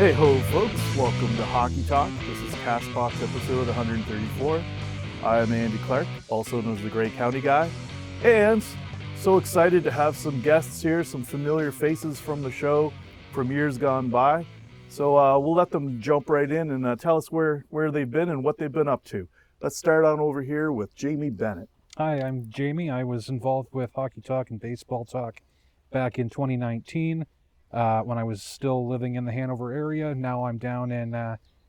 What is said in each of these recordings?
Hey ho, folks. Welcome to Hockey Talk. This is Castbox episode 134. I'm Andy Clark, also known as the Grey County Guy. And so excited to have some guests here, some familiar faces from the show from years gone by. So we'll let them jump right in and tell us where they've been and what they've been up to. Let's start on over here with Jamie Bennett. Hi, I'm Jamie. I was involved with Hockey Talk and Baseball Talk back in 2019 when I was still living in the Hanover area. Now I'm down in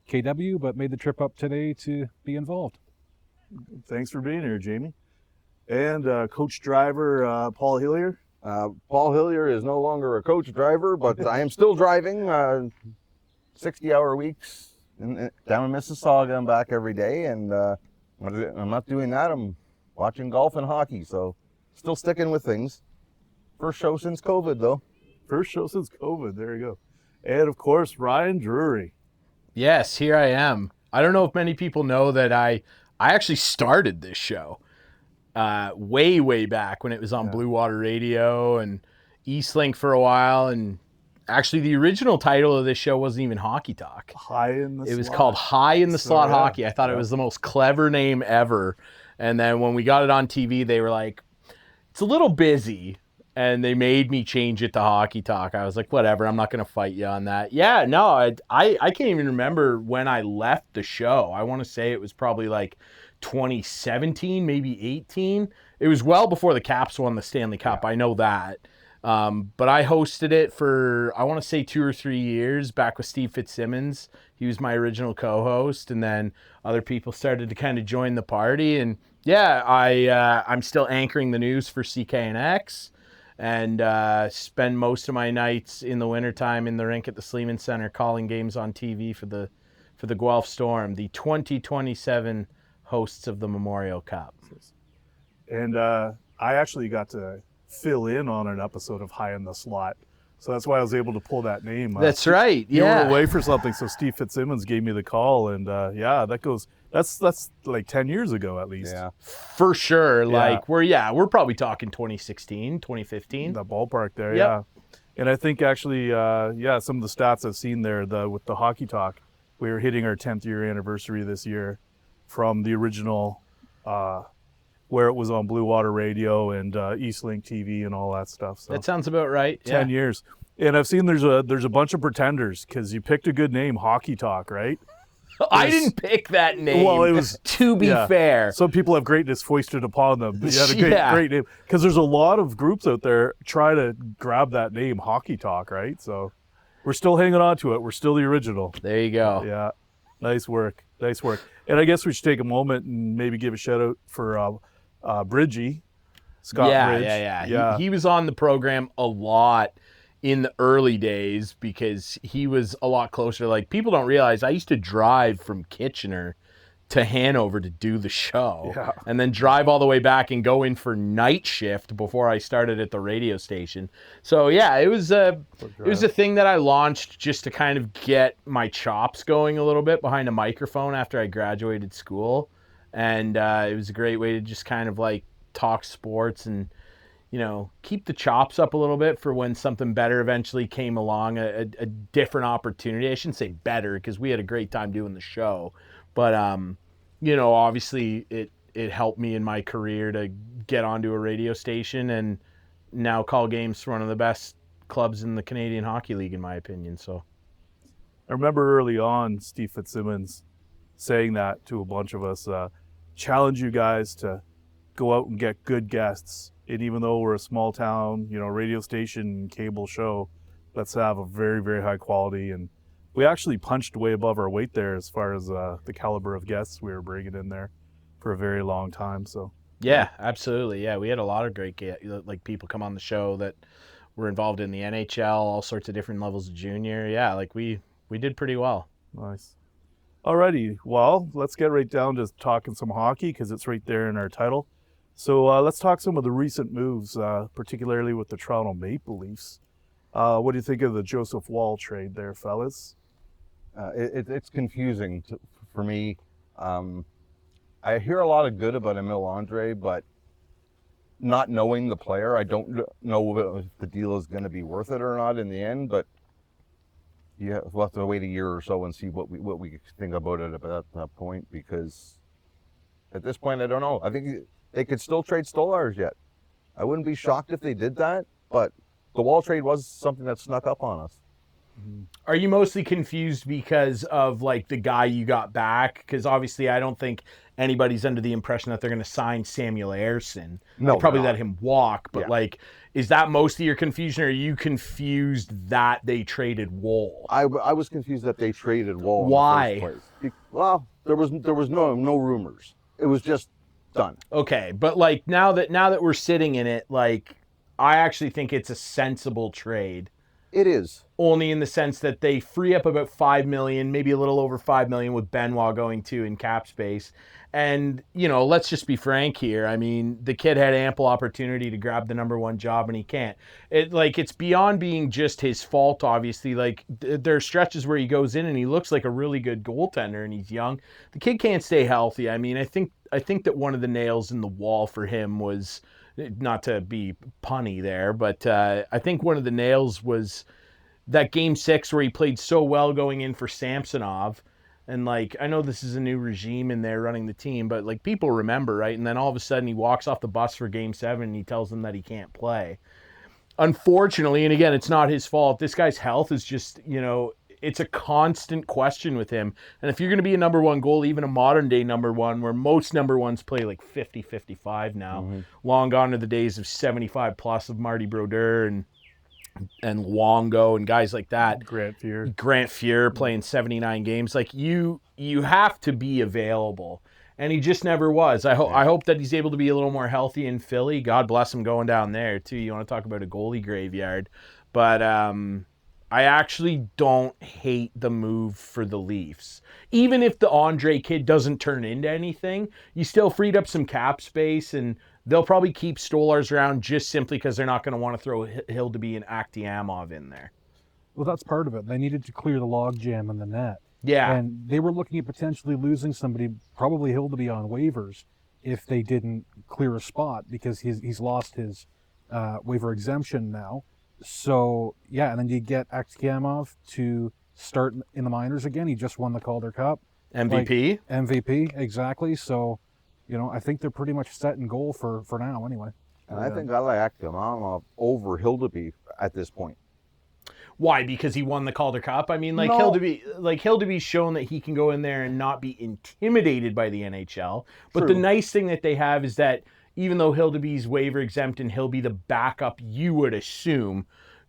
KW, but made the trip up today to be involved. Thanks for being here, Jamie. And coach driver Paul Hillier. Paul Hillier is no longer a coach driver, but I am still driving 60-hour weeks down in Mississauga and back every day. And I'm not doing that. I'm watching golf and hockey, so still sticking with things. First show since COVID, though. First show since COVID. There you go. And, of course, Ryan Drury. Yes, here I am. I don't know if many people know that I actually started this show way back when it was on Blue Water Radio and Eastlink for a while. And actually, the original title of this show wasn't even Hockey Talk. High in the It Slot. was called High in the Slot yeah. Hockey. I thought it was the most clever name ever. And then when we got it on TV, they were like, it's a little busy. And they made me change it to Hockey Talk. I was like, whatever, I'm not going to fight you on that. Yeah, no, I can't even remember when I left the show. I want to say it was probably like 2017, maybe 18. It was well before the Caps won the Stanley Cup. Yeah. I know that. But I hosted it for, I want to say 2 or 3 years back with Steve Fitzsimmons. He was my original co-host. And then other people started to kind of join the party. And yeah, I'm still anchoring the news for CKNX. And spend most of my nights in the wintertime in the rink at the Sleeman Center calling games on TV for the Guelph Storm, the 2027 hosts of the Memorial Cup. And I actually got to fill in on an episode of High in the Slot. So that's why I was able to pull that name. That's right. You yeah. were away for something, so Steve Fitzsimmons gave me the call. And that's like 10 years ago at least. Yeah. For sure. Like we're probably talking 2016, 2015. The ballpark there, Yep. yeah. And I think actually, some of the stats I've seen there with the Hockey Talk, we were hitting our 10th year anniversary this year from the original, where it was on Blue Water Radio and Eastlink TV and all that stuff. So That sounds about right. 10 years. And I've seen there's a bunch of pretenders because you picked a good name, Hockey Talk, right? I didn't pick that name. Well, it was to be fair. Some people have greatness foisted upon them. But you had a great name because there's a lot of groups out there try to grab that name, Hockey Talk, right? So we're still hanging on to it. We're still the original. There you go. Yeah, nice work. And I guess we should take a moment and maybe give a shout out for Bridgie, Scott Bridge. Yeah. He was on the program a lot in the early days because he was a lot closer. Like, people don't realize I used to drive from Kitchener to Hanover to do the show and then drive all the way back and go in for night shift before I started at the radio station. So yeah, it was a thing that I launched just to kind of get my chops going a little bit behind a microphone after I graduated school. And it was a great way to just kind of like talk sports and, you know, keep the chops up a little bit for when something better eventually came along, a different opportunity. I shouldn't say better because we had a great time doing the show. But, you know, obviously it helped me in my career to get onto a radio station and now call games for one of the best clubs in the Canadian Hockey League, in my opinion. So I remember early on Steve Fitzsimmons saying that to a bunch of us, challenge you guys to go out and get good guests. And even though we're a small town, you know, radio station, cable show, let's have a very, very high quality. And we actually punched way above our weight there as far as the caliber of guests we were bringing in there for a very long time. So yeah, absolutely. Yeah, we had a lot of great people come on the show that were involved in the NHL, all sorts of different levels of junior. Yeah, like we did pretty well. Nice. Alrighty, well, let's get right down to talking some hockey because it's right there in our title. So let's talk some of the recent moves, particularly with the Toronto Maple Leafs. What do you think of the Joseph Woll trade there, fellas? It's confusing for me. I hear a lot of good about Emil Andre, but not knowing the player, I don't know if the deal is going to be worth it or not in the end. But we'll have to wait a year or so and see what we think about it at that point, because at this point, I don't know. I think they could still trade Stolarz yet. I wouldn't be shocked if they did that, but the Wall trade was something that snuck up on us. Are you mostly confused because of like the guy you got back? Because obviously, I don't think anybody's under the impression that they're going to sign Samuel Ersson. No, They'll probably they're let him walk. But Yeah. like, is that most of your confusion, or are you confused that they traded Woll? I was confused that they traded Wall. Why? In the first place. Well, there was no rumors. It was just done. Okay, but like now that we're sitting in it, like I actually think it's a sensible trade. It is. Only in the sense that they free up about $5 million, maybe a little over $5 million with Benoit going to in cap space. And, you know, let's just be frank here. I mean, the kid had ample opportunity to grab the number one job and he can't. It's beyond being just his fault, obviously. Like, there are stretches where he goes in and he looks like a really good goaltender and he's young. The kid can't stay healthy. I mean, I think that one of the nails in the wall for him was, not to be punny there, but I think one of the nails was that game 6 where he played so well going in for Samsonov. And like, I know this is a new regime in there running the team, but like people remember, right? And then all of a sudden he walks off the bus for game 7 and he tells them that he can't play. Unfortunately, and again, it's not his fault. This guy's health is just, you know, it's a constant question with him. And if you're going to be a number one goal, even a modern day number one, where most number ones play like 50, 55 now, long gone are the days of 75 plus of Marty Brodeur and Luongo and guys like that. Grant Fuhr playing 79 games. Like you have to be available. And he just never was. I hope that he's able to be a little more healthy in Philly. God bless him going down there too. You want to talk about a goalie graveyard. But I actually don't hate the move for the Leafs. Even if the Andre kid doesn't turn into anything, you still freed up some cap space, and they'll probably keep Stolarz around just simply because they're not going to want to throw Hildeby and Akhtiamov in there. Well, that's part of it. They needed to clear the logjam in the net. Yeah. And they were looking at potentially losing somebody, probably Hildeby on waivers, if they didn't clear a spot, because he's lost his waiver exemption now. So, yeah, and then you get Akhtiamov to start in the minors again. He just won the Calder Cup. MVP? MVP, exactly. So, you know, I think they're pretty much set in goal for now anyway. And I think I like Akhtiamov over Hildeby at this point. Why? Because he won the Calder Cup? I mean, No. Hildeby's shown that he can go in there and not be intimidated by the NHL. But True. the nice thing that they have is that even though Hildeby's waiver exempt and he'll be the backup, you would assume,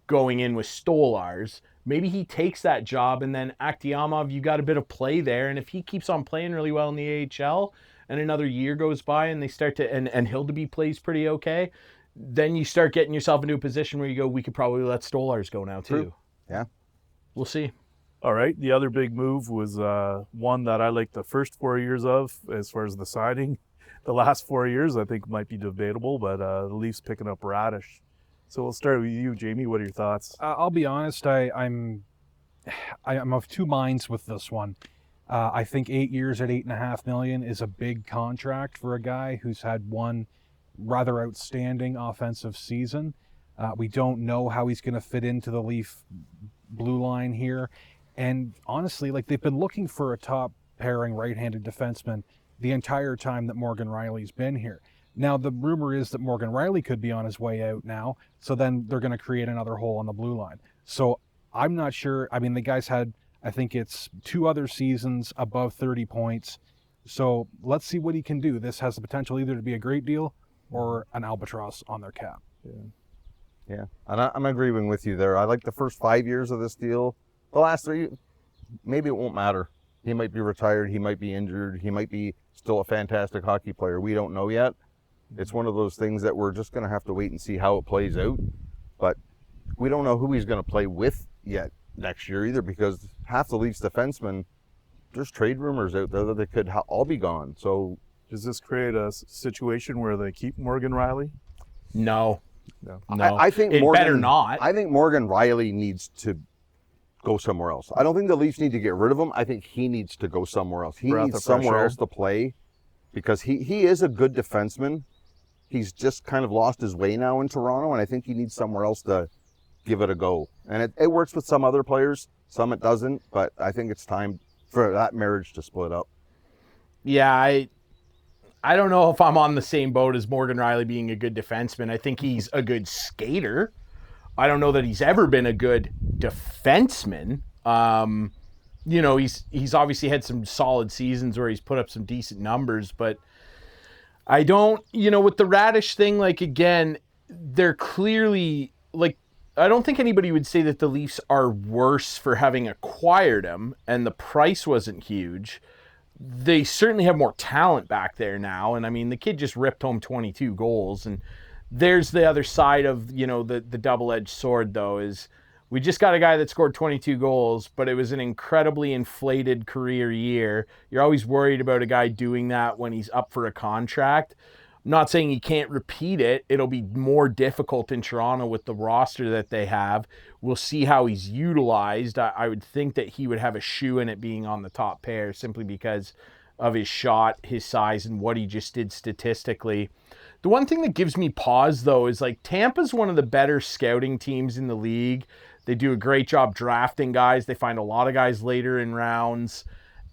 going in with Stolarz, maybe he takes that job, and then Akhtiamov, you got a bit of play there. And if he keeps on playing really well in the AHL and another year goes by and they start to, and Hildeby plays pretty okay, then you start getting yourself into a position where you go, we could probably let Stolarz go now too. True. Yeah. We'll see. All right. The other big move was one that I liked the first 4 years of as far as the signing. The last 4 years, I think, might be debatable, but the Leafs picking up Radish. So we'll start with you, Jamie. What are your thoughts? I'll be honest, I'm of two minds with this one. I think 8 years at $8.5 million is a big contract for a guy who's had one rather outstanding offensive season. We don't know how he's going to fit into the Leaf blue line here. And honestly, like, they've been looking for a top pairing right-handed defenseman the entire time that Morgan Rielly's been here. Now, the rumor is that Morgan Rielly could be on his way out now, so then they're going to create another hole on the blue line. So I'm not sure. I mean, the guy's had, I think it's 2 other seasons above 30 points. So let's see what he can do. This has the potential either to be a great deal or an albatross on their cap. Yeah, and I'm agreeing with you there. I like the first 5 years of this deal. The last 3, maybe it won't matter. He might be retired. He might be injured. He might be still a fantastic hockey player. We don't know yet. It's one of those things that we're just going to have to wait and see how it plays out. But we don't know who he's going to play with yet next year either, because half the Leafs defensemen, there's trade rumors out there that they could all be gone. So Does this create a situation where they keep Morgan Rielly? No. No. No. I think it Morgan, better not. I think Morgan Rielly needs to go somewhere else. I don't think the Leafs need to get rid of him. I think he needs to go somewhere else. He Breath needs of fresh somewhere air. else to play, because he is a good defenseman. He's just kind of lost his way now in Toronto, and I think he needs somewhere else to give it a go. And it works with some other players, some it doesn't, but I think it's time for that marriage to split up. Yeah, I don't know if I'm on the same boat as Morgan Rielly being a good defenseman. I think he's a good skater. I don't know that he's ever been a good defenseman. You know, he's obviously had some solid seasons where he's put up some decent numbers, but I don't, you know, with the Radish thing, like, again, they're clearly, like, I don't think anybody would say that the Leafs are worse for having acquired him and the price wasn't huge. They certainly have more talent back there now. And I mean, the kid just ripped home 22 goals. And there's the other side of, you know, the double-edged sword, though, is we just got a guy that scored 22 goals, but it was an incredibly inflated career year. You're always worried about a guy doing that when he's up for a contract. I'm not saying he can't repeat it. It'll be more difficult in Toronto with the roster that they have. We'll see how he's utilized. I would think that he would have a shoe in it being on the top pair simply because of his shot, his size, and what he just did statistically. The one thing that gives me pause, though, is like Tampa's one of the better scouting teams in the league. They do a great job drafting guys. They find a lot of guys later in rounds.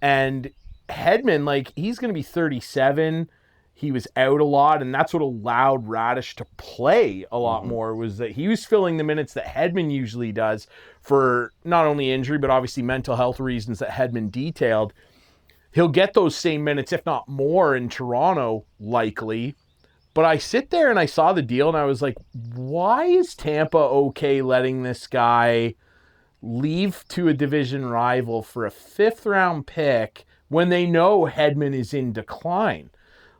And Hedman, like, he's going to be 37. He was out a lot, and that's what allowed Radish to play a lot more, was that he was filling the minutes that Hedman usually does for not only injury, but obviously mental health reasons that Hedman detailed. He'll get those same minutes, if not more, in Toronto, likely. But I sit there and I saw the deal, and I was like, why is Tampa okay letting this guy leave to a division rival for a 5th-round pick when they know Hedman is in decline?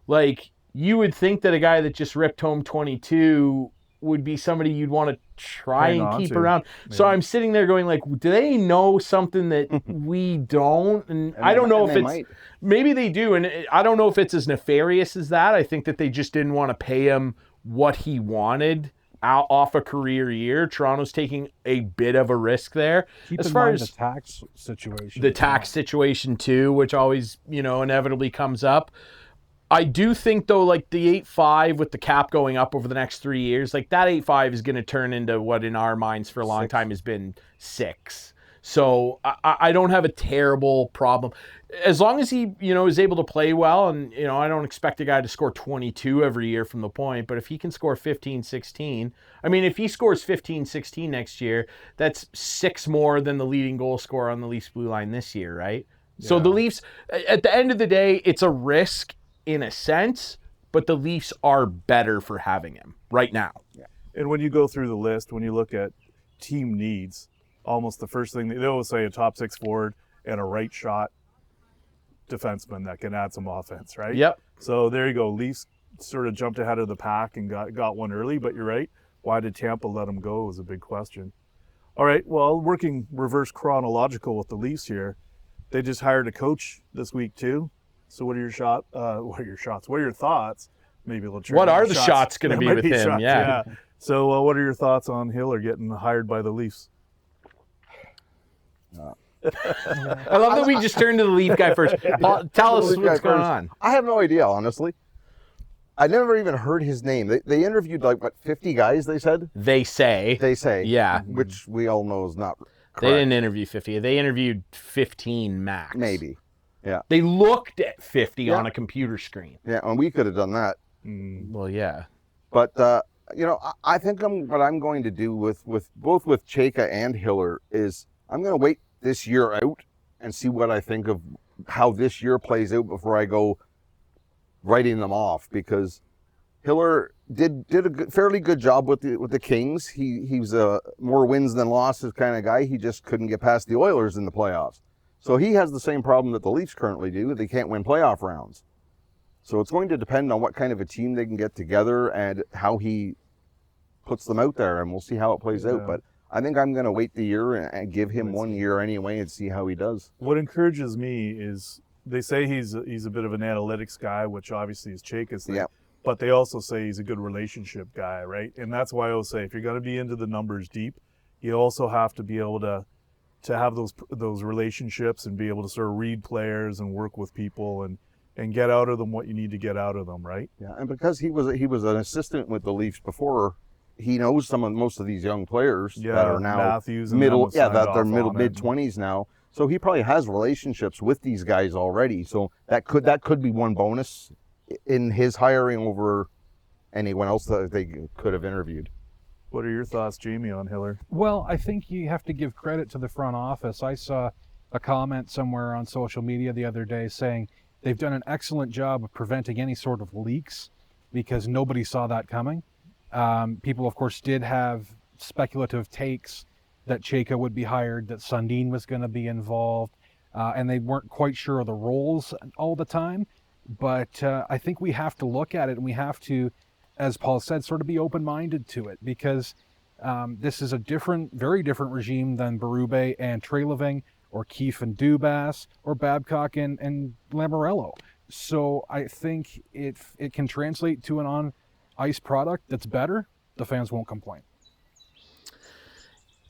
Like, you would think that a guy that just ripped home 22 would be somebody you'd want to try and keep around. Yeah. So I'm sitting there going, like, do they know something that we don't? And I don't know if it's, maybe they do. And I don't know if it's as nefarious as that. I think that they just didn't want to pay him what he wanted out off a career year. Toronto's taking a bit of a risk there. Keep as in far mind as the tax situation. The tax situation too, which always, you know, inevitably comes up. I do think, though, like the 8.5 with the cap going up over the next 3 years, like that 8.5 is going to turn into what in our minds for a long time has been 6. So I don't have a terrible problem. As long as he, you know, is able to play well, and, you know, I don't expect a guy to score 22 every year from the point, but if he can score 15, 16, I mean, if he scores 15, 16 next year, that's 6 more than the leading goal scorer on the Leafs blue line this year, right? Yeah. So the Leafs, at the end of the day, it's a risk in a sense, but the Leafs are better for having him right now. Yeah. And when you go through the list, when you look at team needs, almost the first thing they always say a top 6 forward and a right shot defenseman that can add some offense, right? Yep. So there you go. Leafs sort of jumped ahead of the pack and got one early, but you're right. Why did Tampa let him go is a big question. All right, well, working reverse chronological with the Leafs here, they just hired a coach this week too. So what are your shots? What are your thoughts? Maybe let's. What are the shots going to be with him? Yeah. So what are your thoughts on Hiller getting hired by the Leafs? I love that we just turned to the Leaf guy first. Tell us what's going on. I have no idea, honestly. I never even heard his name. They interviewed like, what, 50 guys, they said? They say. Yeah. Which we all know is not correct. They didn't interview 50. They interviewed 15 max. Maybe. Yeah. They looked at 50 on a computer screen. Yeah, and we could have done that. Well, yeah. But, you know, I think what I'm going to do with both with Chayka and Hiller is I'm going to wait this year out and see what I think of how this year plays out before I go writing them off, because Hiller did a fairly good job with the Kings. He was a more wins than losses kind of guy. He just couldn't get past the Oilers in the playoffs. So he has the same problem that the Leafs currently do. They can't win playoff rounds. So it's going to depend on what kind of a team they can get together and how he puts them out there, and we'll see how it plays out. But I think I'm going to wait the year and give him 1 year anyway and see how he does. What encourages me is they say he's a bit of an analytics guy, which obviously is Chayka's thing. Yeah. But they also say he's a good relationship guy, right? And that's why I will say if you're going to be into the numbers deep, you also have to be able to have those relationships and be able to sort of read players and work with people and get out of them what you need to get out of them, right? Yeah, and because he was an assistant with the Leafs before he knows most of these young players Yeah, that are now Matthews and middle, them have signed that they're off on it. mid-20s now. So he probably has relationships with these guys already. So that could be one bonus in his hiring over anyone else that they could have interviewed. What are your thoughts, Jamie, on Hiller? Well, I think you have to give credit to the front office. I saw a comment somewhere on social media the other day saying they've done an excellent job of preventing any sort of leaks because nobody saw that coming. People, of course, did have speculative takes that Chayka would be hired, that Sundin was going to be involved, and they weren't quite sure of the roles all the time. But I think we have to look at it, and we have to, as Paul said, sort of be open-minded to it, because this is a very different regime than Berube and Treliving, or Keefe and Dubas, or Babcock and Lamoriello. So I think if it can translate to an on-ice product that's better, the fans won't complain.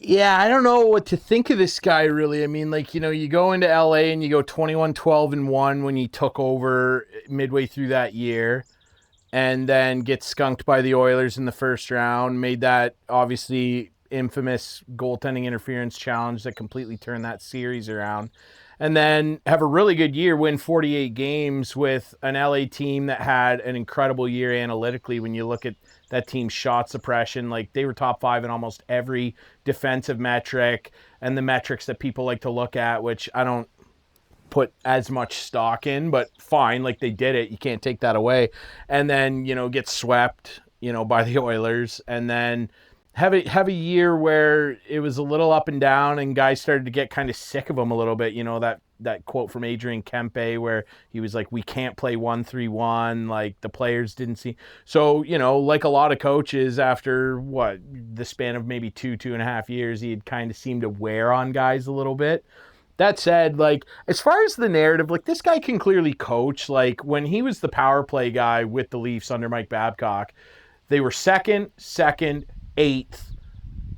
Yeah, I don't know what to think of this guy, really. I mean, like, you go into LA and you go 21-12-1 when he took over midway through that year, and then get skunked by the Oilers in the first round, made that obviously infamous goaltending interference challenge that completely turned that series around, and then have a really good year, win 48 games with an LA team that had an incredible year analytically. When you look at that team's shot suppression, like, they were top 5 in almost every defensive metric, and the metrics that people like to look at, which I don't put as much stock in, but fine, like, they did it. You can't take that away. And then, get swept, by the Oilers, and then have a year where it was a little up and down, and guys started to get kind of sick of him a little bit. That quote from Adrian Kempe where he was like, we can't play 1-3-1, like, the players didn't see. So, like a lot of coaches, after the span of maybe 2.5 years, he had kind of seemed to wear on guys a little bit. That said, like, as far as the narrative, like, this guy can clearly coach. Like, when he was the power play guy with the Leafs under Mike Babcock, they were second, 8th,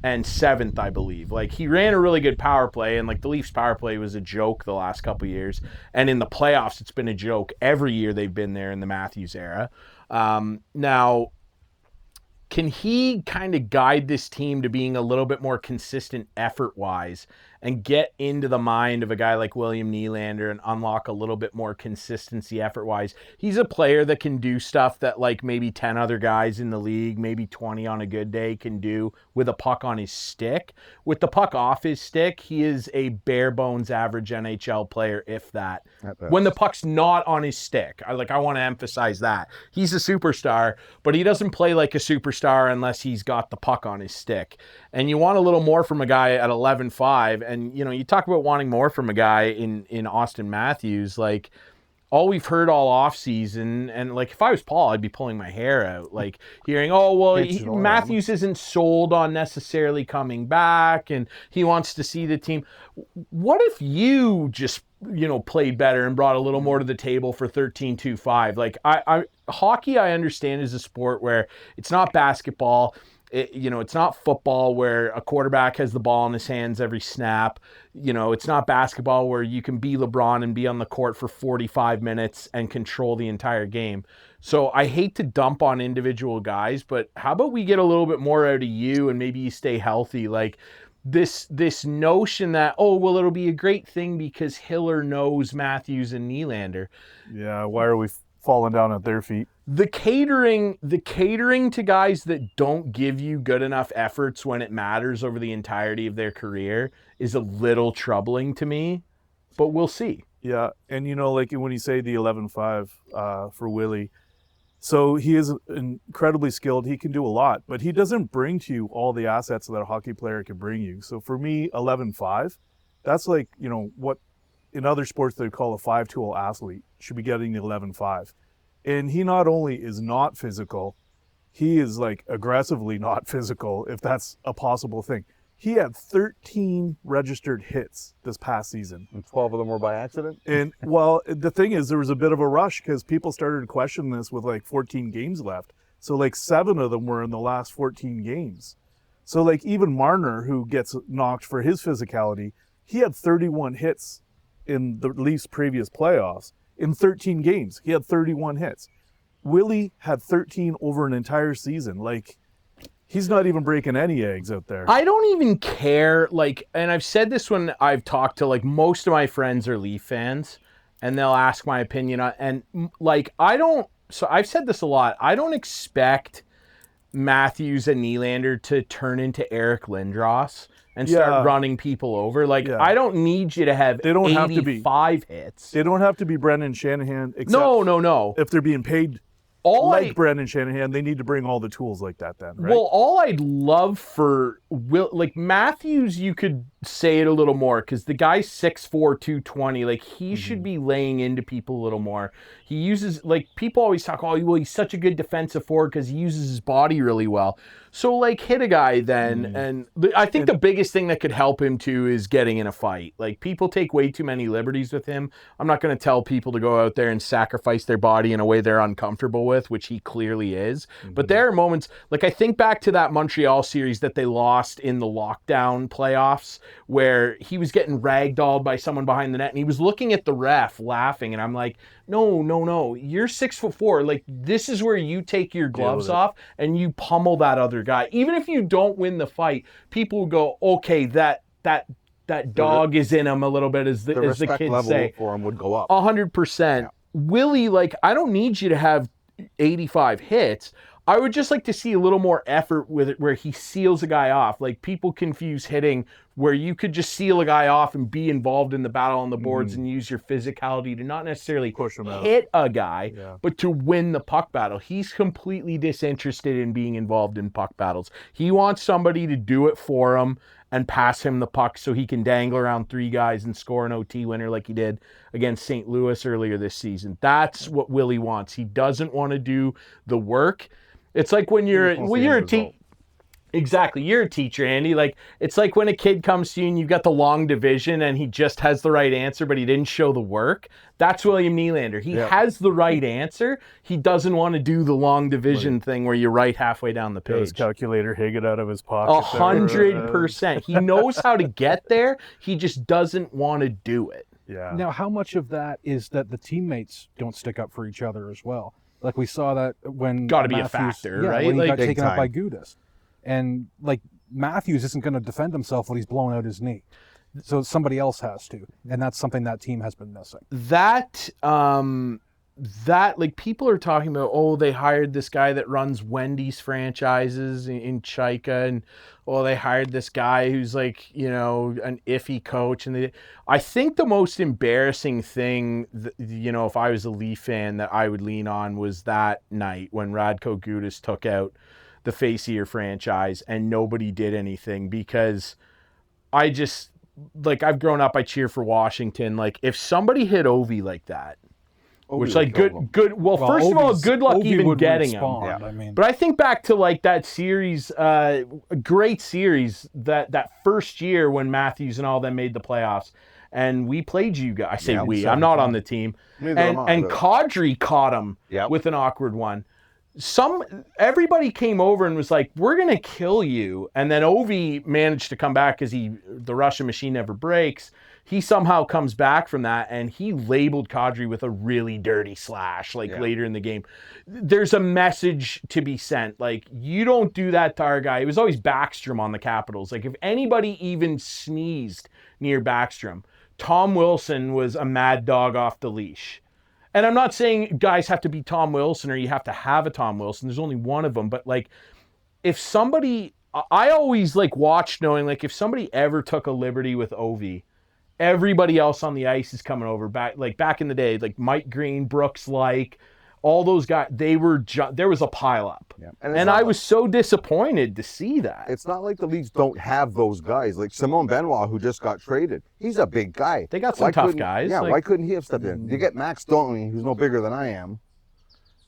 and 7th, I believe. Like, he ran a really good power play, and, like, the Leafs power play was a joke the last couple of years. And in the playoffs, it's been a joke every year they've been there in the Matthews era. Now, can he kind of guide this team to being a little bit more consistent effort-wise and get into the mind of a guy like William Nylander and unlock a little bit more consistency effort-wise? He's a player that can do stuff that, like, maybe 10 other guys in the league, maybe 20 on a good day, can do with a puck on his stick. With the puck off his stick, he is a bare-bones average NHL player, if that. When the puck's not on his stick, I want to emphasize that. He's a superstar, but he doesn't play like a superstar unless he's got the puck on his stick. And you want a little more from a guy at 11.5, and, you talk about wanting more from a guy in Auston Matthews. Like, all we've heard all offseason, and, like, if I was Paul, I'd be pulling my hair out, like, hearing, Matthews isn't sold on necessarily coming back, and he wants to see the team. What if you just, played better and brought a little more to the table for 13-2-5? Like, hockey, I understand, is a sport where it's not basketball. It's not football where a quarterback has the ball in his hands every snap. It's not basketball where you can be LeBron and be on the court for 45 minutes and control the entire game. So I hate to dump on individual guys, but how about we get a little bit more out of you and maybe you stay healthy? Like, this notion that, it'll be a great thing because Hiller knows Matthews and Nylander. Yeah, why are we falling down at their feet? The catering to guys that don't give you good enough efforts when it matters over the entirety of their career is a little troubling to me, but we'll see. Yeah, and like when you say the 11.5 for Willie, so he is incredibly skilled. He can do a lot, but he doesn't bring to you all the assets that a hockey player can bring you. So for me, 11.5, that's like, what in other sports they call a 5-tool athlete should be getting the 11.5. And he not only is not physical, he is, like, aggressively not physical, if that's a possible thing. He had 13 registered hits this past season. And 12 of them were by accident? And, well, the thing is, there was a bit of a rush because people started to question this with, like, 14 games left. So, like, 7 of them were in the last 14 games. So, like, even Marner, who gets knocked for his physicality, he had 31 hits in the Leafs' previous playoffs. In 13 games, he had 31 hits. Willie had 13 over an entire season. Like, He's not even breaking any eggs out there. I don't even care. Like, and I've said this when I've talked to, like, most of my friends are Leaf fans, and they'll ask my opinion on, and like, so I've said this a lot. I don't expect Matthews and Nylander to turn into Eric Lindros and start running people over. Like, I don't need you to have They don't have to be 85 hits. They don't have to be Brendan Shanahan. Except No. If they're being paid Brendan Shanahan, they need to bring all the tools like that then, right? Well, all I'd love for like Matthews, you could say it a little more because the guy's 6'4", 220. Like, he should be laying into people a little more. He uses, like, people always talk, oh, well, he's such a good defensive forward because he uses his body really well. So, like, hit a guy then. And I think the biggest thing that could help him, too, is getting in a fight. Like, people take way too many liberties with him. I'm not going to tell people to go out there and sacrifice their body in a way they're uncomfortable with, which he clearly is. But there are moments, like, I think back to that Montreal series that they lost in the lockdown playoffs where he was getting ragdolled by someone behind the net and he was looking at the ref laughing. And I'm like, no, you're 6'4". Like, this is where you take your gloves off and you pummel that other guy. Even if you don't win the fight, people will go, okay, that dog is in him a little bit, as the kids level say. For him would go up. 100%. Yeah. Willie, like, I don't need you to have 85 hits. I would just like to see a little more effort with it where he seals a guy off. Like, people confuse hitting where you could just seal a guy off and be involved in the battle on the boards and use your physicality to not necessarily push him out, hit a guy, but to win the puck battle. He's completely disinterested in being involved in puck battles. He wants somebody to do it for him and pass him the puck so he can dangle around three guys and score an OT winner like he did against St. Louis earlier this season. That's what Willie wants. He doesn't want to do the work. It's like when you're a teacher. Exactly. You're a teacher, Andy. Like, it's like when a kid comes to you and you've got the long division and he just has the right answer, but he didn't show the work. That's William Nylander. He has the right answer. He doesn't want to do the long division thing where you write halfway down the page. His calculator hanging out of his pocket. 100%. He knows how to get there. He just doesn't want to do it. Yeah. Now, how much of that is that the teammates don't stick up for each other as well? Like, we saw that when got to be a factor, right? When he got big taken out time. by Gudas. And, like, Matthews isn't going to defend himself when he's blown out his knee. So somebody else has to. And that's something that team has been missing. That, like, people are talking about, oh, they hired this guy that runs Wendy's franchises in Chaika, and, oh, they hired this guy who's, like, you know, an iffy coach. And I think the most embarrassing thing, you know, if I was a Leaf fan that I would lean on was that night when Radko Gudas took out the face of your franchise and nobody did anything, because I just, like, I've grown up, I cheer for Washington. Like, if somebody hit Ovi like that, which, like, good. Well, first of all, good luck Ovi even would getting respond, him. I mean. But I think back to, like, that series, a great series, that first year when Matthews and all them made the playoffs, and we played you guys. I say we. I'm not on the team. And Kadri caught him with an awkward one. Everybody came over and was like, we're gonna kill you, and then Ovi managed to come back because the Russian machine never breaks. He somehow comes back from that, and he labeled Kadri with a really dirty slash later in the game. There's a message to be sent. Like, you don't do that to our guy. It was always Backstrom on the Capitals. Like, if anybody even sneezed near Backstrom, Tom Wilson was a mad dog off the leash. And I'm not saying guys have to be Tom Wilson or you have to have a Tom Wilson. There's only one of them. But, like, if somebody, I always, like, watched knowing, like, if somebody ever took a liberty with Ovi, everybody else on the ice is coming over. Back in the day, like Mike Green, Brooks, like, all those guys, there was a pileup. Yeah. And I was so disappointed to see that. It's not like the Leafs don't have those guys. Like Simone Benoit, who just got traded. He's a big guy. They got some tough guys. Yeah, why couldn't he have stepped in? You get Max Domi, who's no bigger than I am.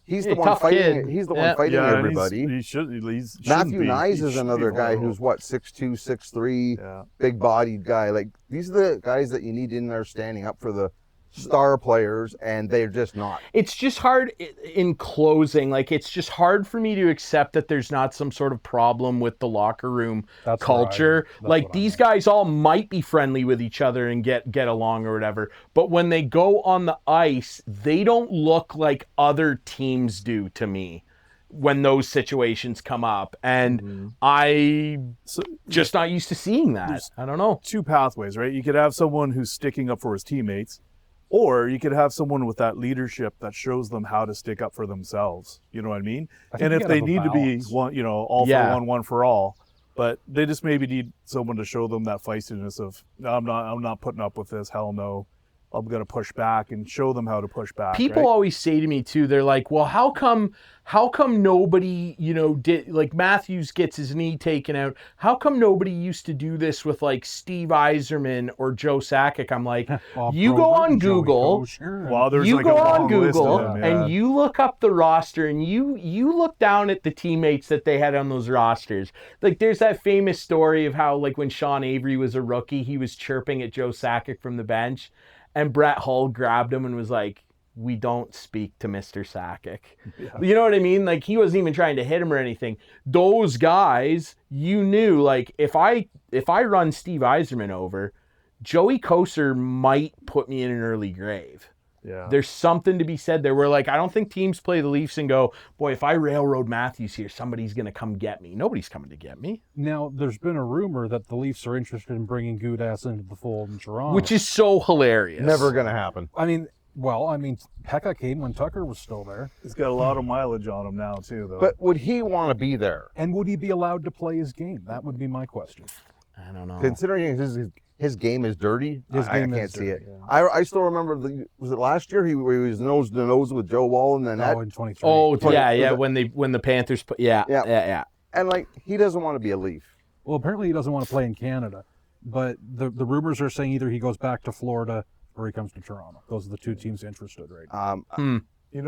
He's the one fighting. Kid. He's the one fighting everybody. Matthew Nyes is another guy who's 6'2", 6'3", big-bodied guy. Like, these are the guys that you need in there standing up for the star players, and they're just not. It's just hard in closing. Like, it's just hard for me to accept that there's not some sort of problem with the locker room culture. Like, these guys all might be friendly with each other and get along or whatever, but when they go on the ice, they don't look like other teams do to me. when those situations come up. And Mhm. I So just not used to seeing that. There's- I don't know. two pathways, right? You could have someone who's sticking up for his teammates, or you could have someone with that leadership that shows them how to stick up for themselves. You know what I mean? I think And you if gotta they have a need to be balance. one, all Yeah. for one for all, but they just maybe need someone to show them that feistiness of I'm not putting up with this. Hell no. I'm gonna push back and show them how to push back. People right? always say to me too, they're like, well, how come nobody, did, like, Matthews gets his knee taken out. How come nobody used to do this with like Steve Eiserman or Joe Sakic? I'm like, Bob you go Probert on and Joey Google, Kosher and- Well, there's you like go a on long list of Google them, and you look up the roster and you look down at the teammates that they had on those rosters. Like, there's that famous story of how, like, when Sean Avery was a rookie, he was chirping at Joe Sakic from the bench, and Brett Hull grabbed him and was like, we don't speak to Mr. Sakic. Yeah. You know what I mean? Like, he wasn't even trying to hit him or anything. Those guys, you knew, like, if I run Steve Eiserman over, Joey Kosar might put me in an early grave. Yeah. There's something to be said there where, like, I don't think teams play the Leafs and go, boy, if I railroad Matthews here, somebody's going to come get me. Nobody's coming to get me. Now, there's been a rumor that the Leafs are interested in bringing Gudas into the fold in Toronto. Which is so hilarious. Never going to happen. I mean, Pekka came when Tucker was still there. He's got a lot of mileage on him now too, though. But would he want to be there? And would he be allowed to play his game? That would be my question. I don't know. Considering his game is dirty, His I game can't is see it. dirty, I still remember, was it last year? He was nose to nose with Joe Wall in the net. Oh, in 23. Oh, Twenty- yeah. was When the Panthers put, yeah. And like, he doesn't want to be a Leaf. Well, apparently he doesn't want to play in Canada. But the rumors are saying either he goes back to Florida or he comes to Toronto. Those are the two teams interested right now.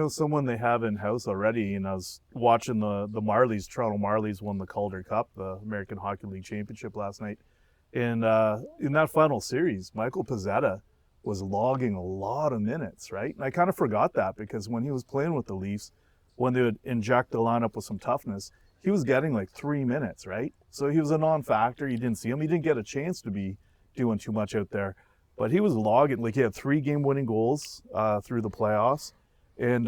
Someone they have in house already, and I was watching the Marlies. Toronto Marlies won the Calder Cup, the American Hockey League Championship last night. And in that final series, Michael Pezzetta was logging a lot of minutes, right? And I kind of forgot that because when he was playing with the Leafs, when they would inject the lineup with some toughness, he was getting like 3 minutes, right? So he was a non-factor. You didn't see him. He didn't get a chance to be doing too much out there. But he was logging, like he had 3 game-winning goals through the playoffs. And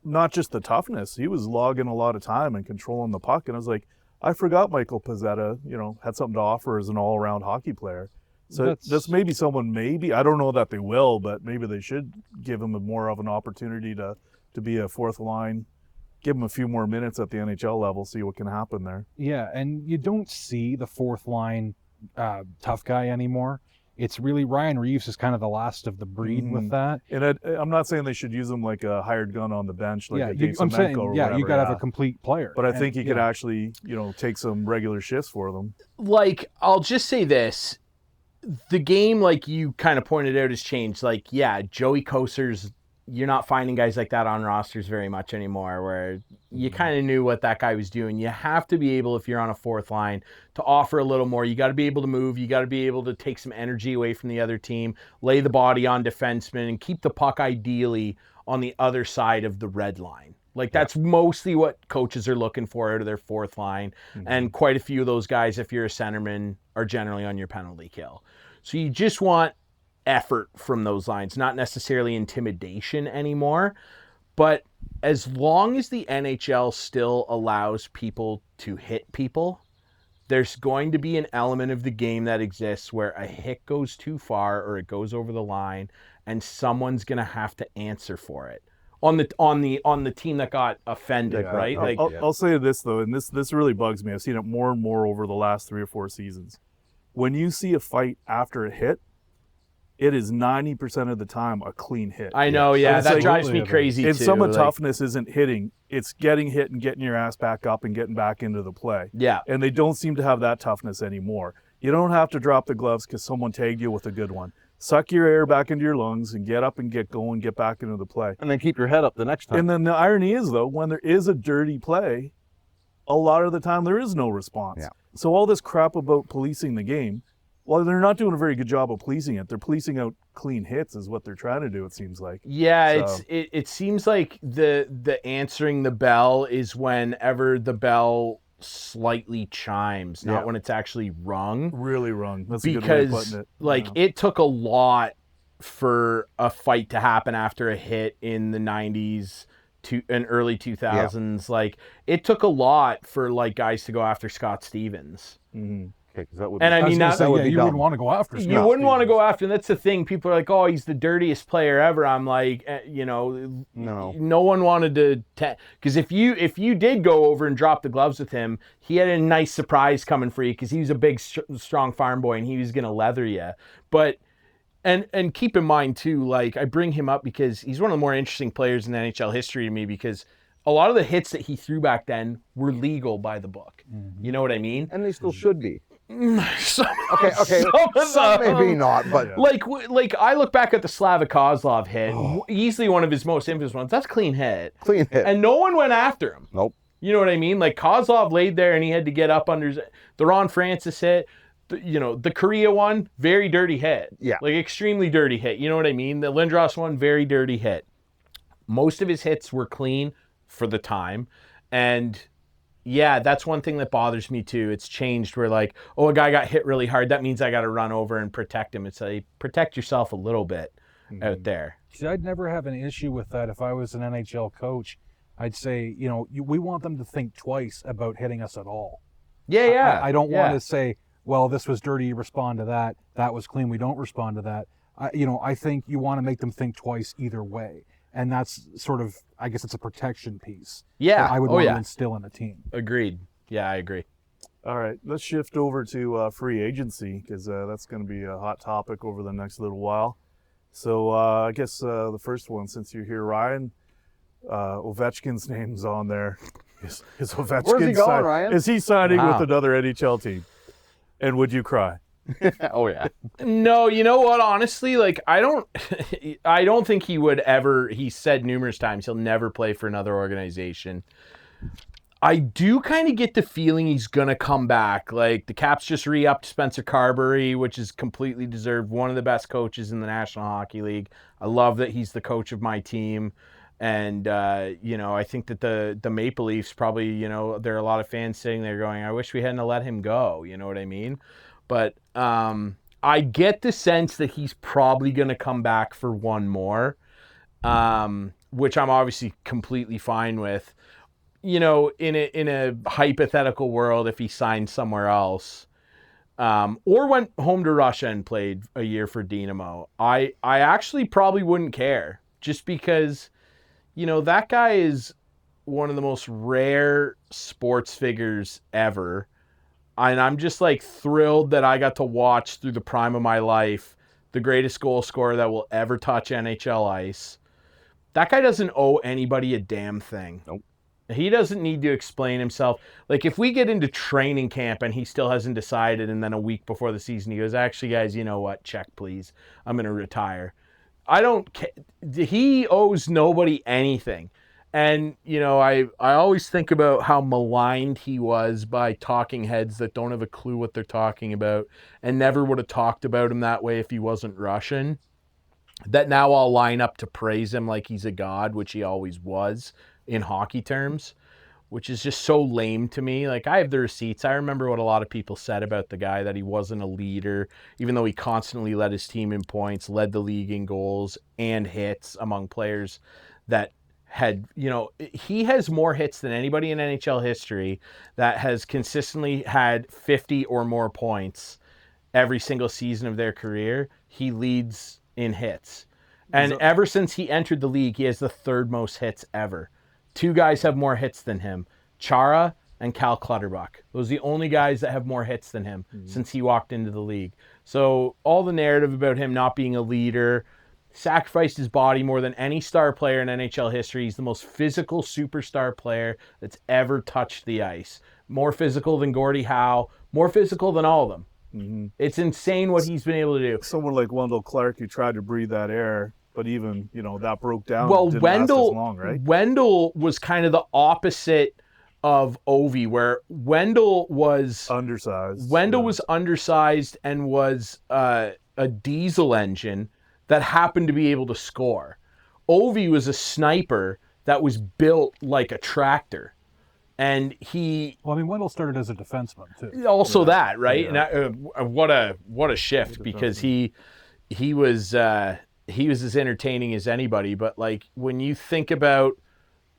not just the toughness, he was logging a lot of time and controlling the puck. And I was like, I forgot Michael Pezzetta, had something to offer as an all-around hockey player. So that's maybe someone, I don't know that they will, but maybe they should give him more of an opportunity to be a fourth line, give him a few more minutes at the NHL level, see what can happen there. Yeah, and you don't see the fourth line tough guy anymore. It's really Ryan Reeves is kind of the last of the breed with that. And I'm not saying they should use him like a hired gun on the bench, like a Dave I'm saying, Semenko or you whatever, got to have a complete player. But I think he could actually, take some regular shifts for them. Like, I'll just say this. The game, like you kind of pointed out, has changed. Like, yeah, Joey Kosar's, you're not finding guys like that on rosters very much anymore, where you kind of knew what that guy was doing. You have to be able, if you're on a fourth line, to offer a little more. You got to be able to move. You got to be able to take some energy away from the other team, lay the body on defensemen, and keep the puck ideally on the other side of the red line. Like, that's mostly what coaches are looking for out of their fourth line. And quite a few of those guys, if you're a centerman, are generally on your penalty kill. So you just want effort from those lines, not necessarily intimidation anymore. But as long as the NHL still allows people to hit people, there's going to be an element of the game that exists where a hit goes too far or it goes over the line, and someone's going to have to answer for it on the team that got offended, right? Like, I'll say this though, and this really bugs me. I've seen it more and more over the last 3 or 4 seasons. When you see a fight after a hit, it is 90% of the time a clean hit. I know, yeah, It's that like- drives me crazy And too. some of like, toughness isn't hitting; it's getting hit and getting your ass back up and getting back into the play. Yeah, And they don't seem to have that toughness anymore. You don't have to drop the gloves because someone tagged you with a good one. Suck your air back into your lungs and get up and get going, get back into the play. And then keep your head up the next time. And then the irony is, though, when there is a dirty play, a lot of the time there is no response. Yeah. So all this crap about policing the game, well, they're not doing a very good job of policing it. They're policing out clean hits is what they're trying to do, it seems like. yeah. So- It seems like the answering the bell is whenever the bell slightly chimes, not Yeah. when it's actually rung. Really wrong. That's a good way of Because putting it. like Yeah. it took a lot for a fight to happen after a hit in the 90s early 2000s. Like it took a lot for like guys to go after Scott Stevens. Mm-hmm. Okay, 'cause that would And be, I I was mean, gonna that say, would yeah, be you dumb. wouldn't want to go after. you Scott wouldn't want to Stevens. go after, and that's the thing. People are like, "Oh, he's the dirtiest player ever." I'm like, No. no one wanted to, because if you did go over and drop the gloves with him, he had a nice surprise coming for you because he was a big, strong farm boy and he was gonna leather you. But and keep in mind too, like I bring him up because he's one of the more interesting players in NHL history to me because a lot of the hits that he threw back then were legal by the book. You know what I mean? And they still should be. Some, Okay, some maybe not, but Yeah. like I look back at the Slava Kozlov hit, easily one of his most infamous ones. That's clean hit, clean hit. and no one went after him. Nope. You know what I mean? Like Kozlov laid there and he had to get up under the Ron Francis hit. The Korea one, very dirty hit. Yeah. Like extremely dirty hit. You know what I mean? The Lindros one, very dirty hit. Most of his hits were clean for the time, and yeah, that's one thing that bothers me too. It's changed where like, oh, a guy got hit really hard. That means I got to run over and protect him. It's like, protect yourself a little bit out there. See, I'd never have an issue with that if I was an NHL coach. I'd say, we want them to think twice about hitting us at all. Yeah. I don't want to say, well, this was dirty, you respond to that. That was clean, we don't respond to that. I think you want to make them think twice either way. And that's sort of, I guess it's a protection piece. Yeah. That I would want to instill in a team. Agreed. Yeah, I agree. All right, let's shift over to free agency because that's going to be a hot topic over the next little while. So I guess the first one, since you're here, Ryan, Ovechkin's name's on there. Is Ovechkin Where's he going, Ryan? Is he signing Wow. with another NHL team? And would you cry? Oh yeah. No, you know what? Honestly, like I don't think he would ever. He said numerous times he'll never play for another organization. I do kind of get the feeling he's gonna come back. Like the Caps just re-upped Spencer Carberry, which is completely deserved. One of the best coaches in the National Hockey League. I love that he's the coach of my team. And, I think that the Maple Leafs probably, there are a lot of fans sitting there going, I wish we hadn't let him go. You know what I mean? But I get the sense that he's probably going to come back for one more, which I'm obviously completely fine with. In a hypothetical world, if he signed somewhere else or went home to Russia and played a year for Dynamo, I actually probably wouldn't care just because, that guy is one of the most rare sports figures ever. And I'm just like thrilled that I got to watch through the prime of my life the greatest goal scorer that will ever touch NHL ice. That guy doesn't owe anybody a damn thing. Nope. He doesn't need to explain himself. Like if we get into training camp and he still hasn't decided and then a week before the season he goes, actually guys, you know what? Check please. I'm going to retire. I don't care. He owes nobody anything. And, I always think about how maligned he was by talking heads that don't have a clue what they're talking about and never would have talked about him that way if he wasn't Russian. That now I'll line up to praise him like he's a god, which he always was in hockey terms, which is just so lame to me. Like I have the receipts. I remember what a lot of people said about the guy, that he wasn't a leader, even though he constantly led his team in points, led the league in goals and hits among players that had, he has more hits than anybody in NHL history that has consistently had 50 or more points every single season of their career. He leads in hits. And ever since he entered the league, he has the third most hits ever. Two guys have more hits than him, Chara and Cal Clutterbuck. Those are the only guys that have more hits than him since he walked into the league. So all the narrative about him not being a leader, sacrificed his body more than any star player in NHL history. He's the most physical superstar player that's ever touched the ice. More physical than Gordie Howe, more physical than all of them. Mm-hmm. It's insane what he's been able to do. Someone like Wendell Clark who tried to breathe that air, but even, that broke down. Well, Didn't last as long, right? Wendell was kind of the opposite of Ovi, where Wendell was Undersized. was undersized and was a diesel engine that happened to be able to score. Ovi was a sniper that was built like a tractor. And he Wendell started as a defenseman too. also that, right? Yeah. And what a shift, because he was as entertaining as anybody. But like when you think about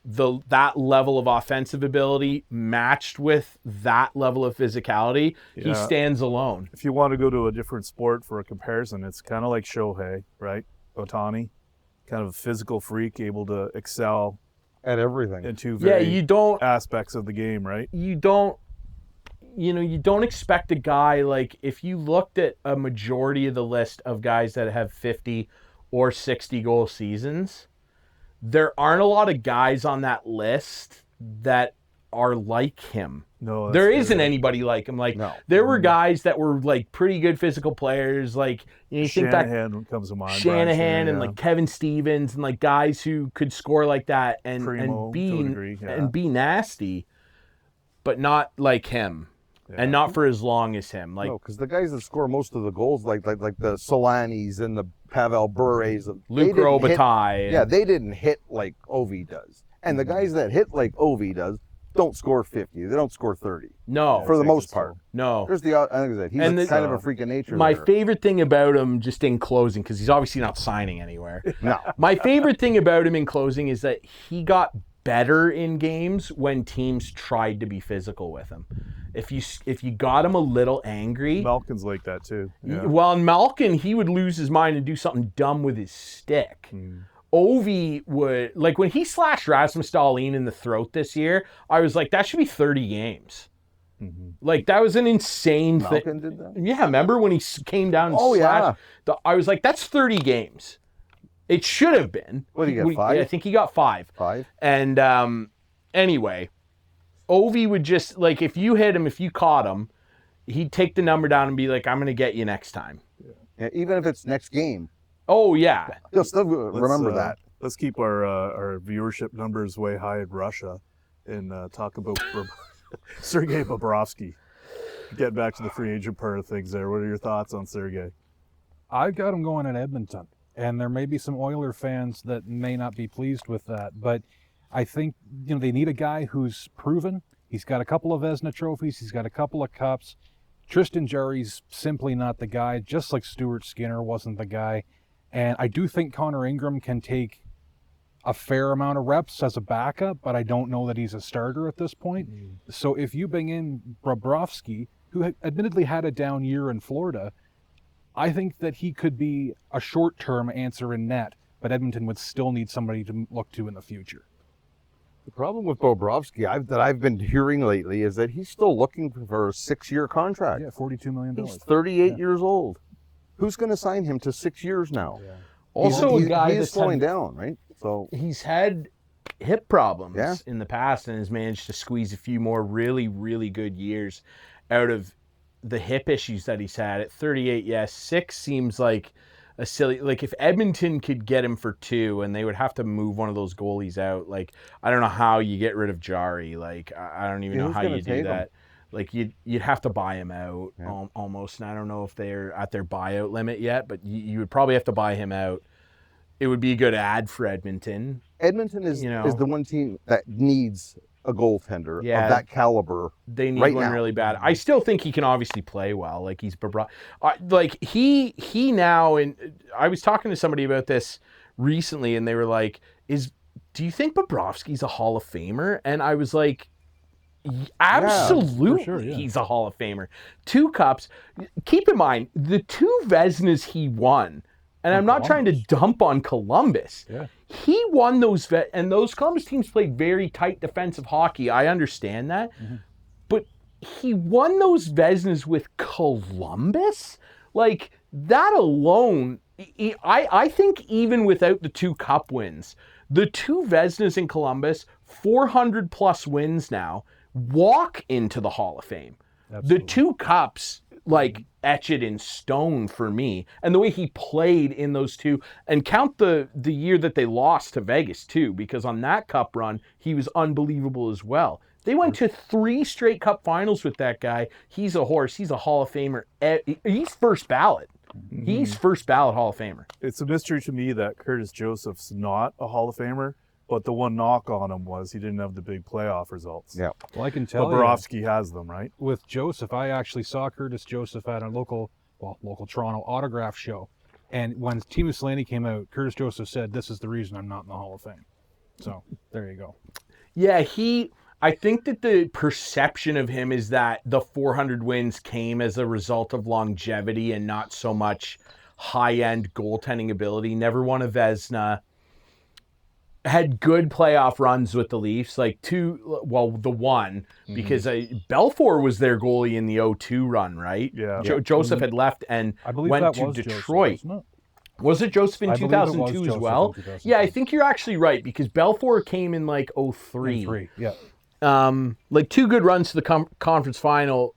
that level of offensive ability matched with that level of physicality, he Yeah. stands alone. If you want to go to a different sport for a comparison, it's kind of like Shohei, right? Otani, kind of a physical freak, able to excel At everything. in two Yeah, very you don't aspects of the game, right? you don't expect a guy, like, if you looked at a majority of the list of guys that have 50 or 60 goal seasons, there aren't a lot of guys on that list that are like him. No, There that's isn't true. anybody like him. Like, No. there were guys that were like pretty good physical players. Like, you think back Shanahan comes to mind. Brian Shanahan and yeah. like Kevin Stevens and like guys who could score like that and Primo, to a degree, yeah. and be nasty, but not like him, and not for as long as him. Like No, because the guys that score most of the goals, like the Solanis and the Pavel Bures, Luke Robitaille. Yeah, they didn't hit like Ovi does. And the guys that hit like Ovi does don't score 50. They don't score 30 no, for the takes most its part. no. There's the, I think he's And kind of a freak of nature. My there. favorite thing about him, just in closing, because he's obviously not signing anywhere. No. My favorite thing about him in closing is that he got better in games when teams tried to be physical with him. If you got him a little angry, Malkin's like that too. Yeah. well, in Malkin, he would lose his mind and do something dumb with his stick. Ovi would, like, when he slashed Rasmus Dahlin in the throat this year, I was like, that should be 30 games. Like, that was an insane thing. Malkin did that? Yeah, remember when he came down and Oh, slashed? I was like, that's 30 games. It should have been. What did he get, 5? I think he got 5. 5? And anyway, Ovi would just, like, if you hit him, if you caught him, he'd take the number down and be like, I'm going to get you next time. Yeah, even if it's next game, Oh, yeah. you'll still remember Let's, that. Let's keep our viewership numbers way high in Russia and talk about Sergei Bobrovsky. Getting back to the free agent part of things there. What are your thoughts on Sergei? I've got him going at Edmonton, and there may be some Oiler fans that may not be pleased with that, but I think they need a guy who's proven. He's got a couple of Vezina trophies. He's got a couple of cups. Tristan Jarry's simply not the guy, just like Stuart Skinner wasn't the guy. And I do think Connor Ingram can take a fair amount of reps as a backup, but I don't know that he's a starter at this point. So if you bring in Bobrovsky, who admittedly had a down year in Florida, I think that he could be a short-term answer in net, but Edmonton would still need somebody to look to in the future. The problem with Bobrovsky that I've been hearing lately is that he's still looking for a 6-year contract. Yeah, $42 million. He's 38 years old. Who's going to sign him to 6 years now? Also, He's- a guy he is that's slowing down, right? So he's had hip problems Yeah. in the past and has managed to squeeze a few more really, really good years out of the hip issues that he's had. At 38, yes, 6 seems like a silly, like, if Edmonton could get him for 2 and they would have to move one of those goalies out, like, I don't know how you get rid of Jari. Like, I don't even Yeah, know who's how gonna you do take him? that. Like, you'd have to buy him out Yeah. almost, and I don't know if they're at their buyout limit yet, but you would probably have to buy him out. It would be a good ad for Edmonton. Edmonton is the one team that needs a goaltender Yeah. of that caliber. They need right one now. really bad. I still think he can obviously play well. Like, he's like he now. And I was talking to somebody about this recently, and they were like, do you think Bobrovsky's a Hall of Famer? And I was like, absolutely, sure, yeah. he's a Hall of Famer. 2 cups. Keep in mind, the 2 Vezinas he won, and I'm not trying to dump on Columbus. Yeah. He won those, and those Columbus teams played very tight defensive hockey. I understand that. But he won those Vezinas with Columbus? Like, that alone, I think even without the 2 cup wins, the 2 Vezinas in Columbus, 400 plus wins now, walk into the Hall of Fame. Absolutely. The 2 cups, like, etch it in stone for me. And the way he played in those 2, and count the year that they lost to Vegas too, because on that cup run, he was unbelievable as well. They went to 3 straight cup finals with that guy. He's a horse. He's a Hall of Famer. He's first ballot. He's first ballot Hall of Famer. It's a mystery to me that Curtis Joseph's not a Hall of Famer, but the one knock on him was he didn't have the big playoff results. Yeah. Well, I can tell Bobrovsky has them, right? with Joseph, I actually saw Curtis Joseph at a local Toronto autograph show. And when Teemu Selanne came out, Curtis Joseph said, "This is the reason I'm not in the Hall of Fame." So there you go. Yeah, I think that the perception of him is that the 400 wins came as a result of longevity and not so much high-end goaltending ability. Never won a Vezina. Had good playoff runs with the Leafs, the one, because Belfour was their goalie in the 0-2 run, right? Yeah. Joseph had left and I believe went that to was Detroit. Joseph, wasn't it? Was it Joseph in I believe it was 2002 as Joseph well? in 2002. Yeah, I think you're actually right, because Belfour came in like 03. 3, yeah. Like 2 good runs to the conference final.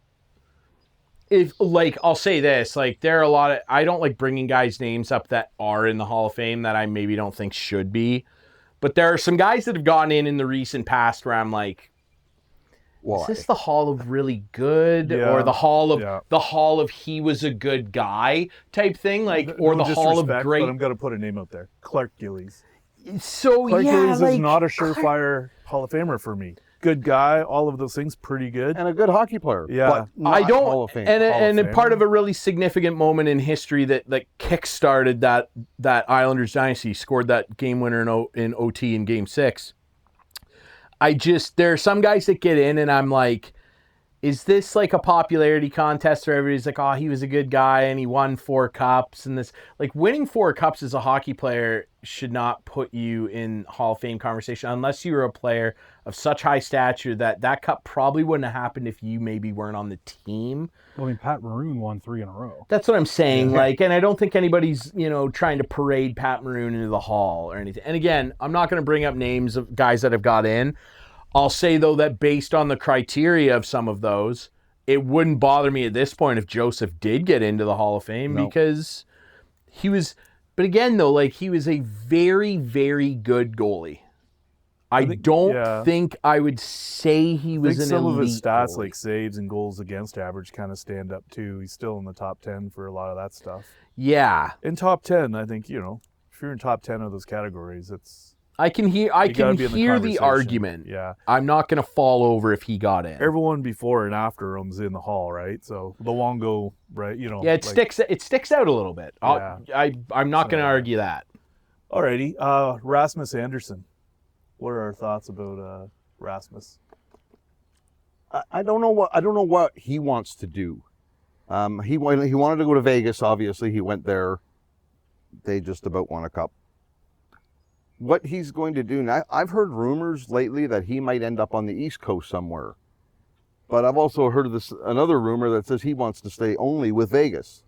I'll say this, there are a lot of, I don't like bringing guys' names up that are in the Hall of Fame that I maybe don't think should be, but there are some guys that have gone in the recent past where I'm like, is this the Hall of really good, or the Hall of he was a good guy type thing, or No the Hall of disrespect, great. But I'm gonna put a name out there. Clark Gillies. So Clark Gillies is not a Clark- surefire Hall of Famer for me. Good guy, all of those things pretty good. And a good hockey player. Yeah. But not I don't, Hall of Fame. and Fame. part of a really significant moment in history that kick-started that Islanders dynasty, scored that game winner in OT in Game 6. There are some guys that get in, and I'm like, is this like a popularity contest where everybody's like, oh, he was a good guy and he won 4 cups, and this, winning 4 cups as a hockey player should not put you in Hall of Fame conversation unless you were a player of such high stature that cup probably wouldn't have happened if you maybe weren't on the team. Well, I mean, Pat Maroon won 3 in a row. That's what I'm saying. And I don't think anybody's, trying to parade Pat Maroon into the Hall or anything. And again, I'm not going to bring up names of guys that have got in. I'll say, though, that based on the criteria of some of those, it wouldn't bother me at this point if Joseph did get into the Hall of Fame because he was, but again, though, he was a very, very good goalie. I don't think I would say he was an some elite of his stats, goalie. like saves and goals against average, kind of stand up too. He's still in the top 10 for a lot of that stuff. Yeah. In top 10, I think, if you're in top 10 of those categories, I can hear the argument. Yeah. I'm not going to fall over if he got in. Everyone before and after him's in the Hall, right? So Luongo, right? Yeah, it sticks out a little bit. I'm not going to argue that. Alrighty. Rasmus Anderson. What are our thoughts about Rasmus? I don't know what he wants to do. He wanted to go to Vegas. Obviously, he went there. They just about won a cup. What he's going to do now, I've heard rumors lately that he might end up on the East Coast somewhere. But I've also heard of another rumor that says he wants to stay only with Vegas.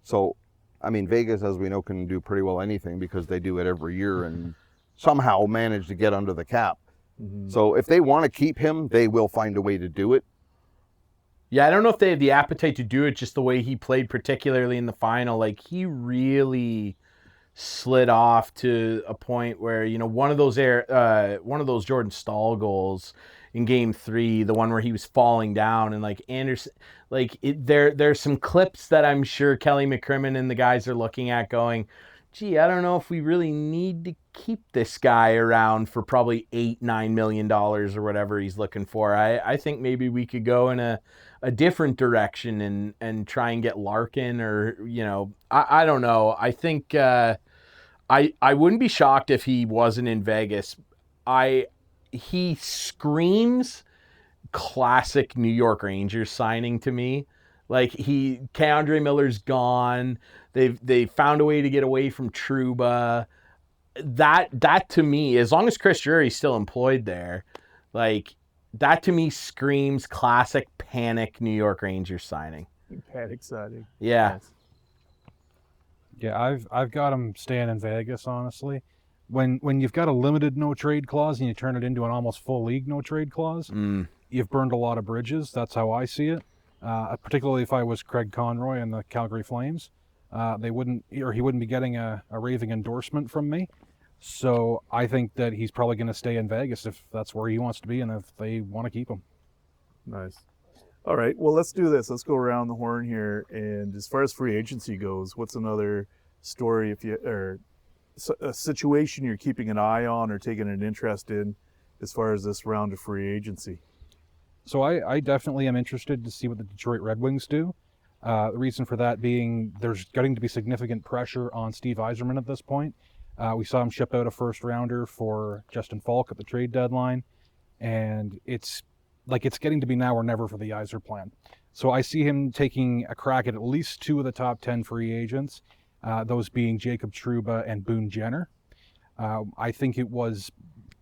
So, I mean, Vegas, as we know, can do pretty well anything because they do it every year and somehow manage to get under the cap. Mm-hmm. So if they want to keep him, they will find a way to do it. Yeah, I don't know if they have the appetite to do it just the way he played, particularly in the final. He really slid off to a point where, one of those Jordan Staal goals in Game 3, the one where he was falling down, and Anderson, there's some clips that I'm sure Kelly McCrimmon and the guys are looking at going, gee, I don't know if we really need to keep this guy around for probably $8-9 million or whatever he's looking for. I think maybe we could go in a different direction and try and get Larkin, or I don't know. I think I wouldn't be shocked if he wasn't in Vegas. He screams classic New York Rangers signing to me. K'Andre Miller's gone. They found a way to get away from Trouba. That to me, as long as Chris Drury's still employed there, that to me screams classic panic New York Rangers signing. Panic signing. Yeah. Nice. Yeah, I've got him staying in Vegas, honestly. When you've got a limited no trade clause and you turn it into an almost full league no trade clause, you've burned a lot of bridges. That's how I see it. Particularly if I was Craig Conroy and the Calgary Flames, he wouldn't be getting a raving endorsement from me. So I think that he's probably going to stay in Vegas if that's where he wants to be and if they want to keep him. Nice. All right. Well, let's do this. Let's go around the horn here. And as far as free agency goes, what's another story or a situation you're keeping an eye on or taking an interest in as far as this round of free agency? So I definitely am interested to see what the Detroit Red Wings do. The reason for that being there's getting to be significant pressure on Steve Yzerman at this point. We saw him ship out a first rounder for Justin Falk at the trade deadline, and it's getting to be now or never for the Yzer plan. So I see him taking a crack at least 2 of the top 10 free agents, those being Jacob Trouba and Boone Jenner. I think it was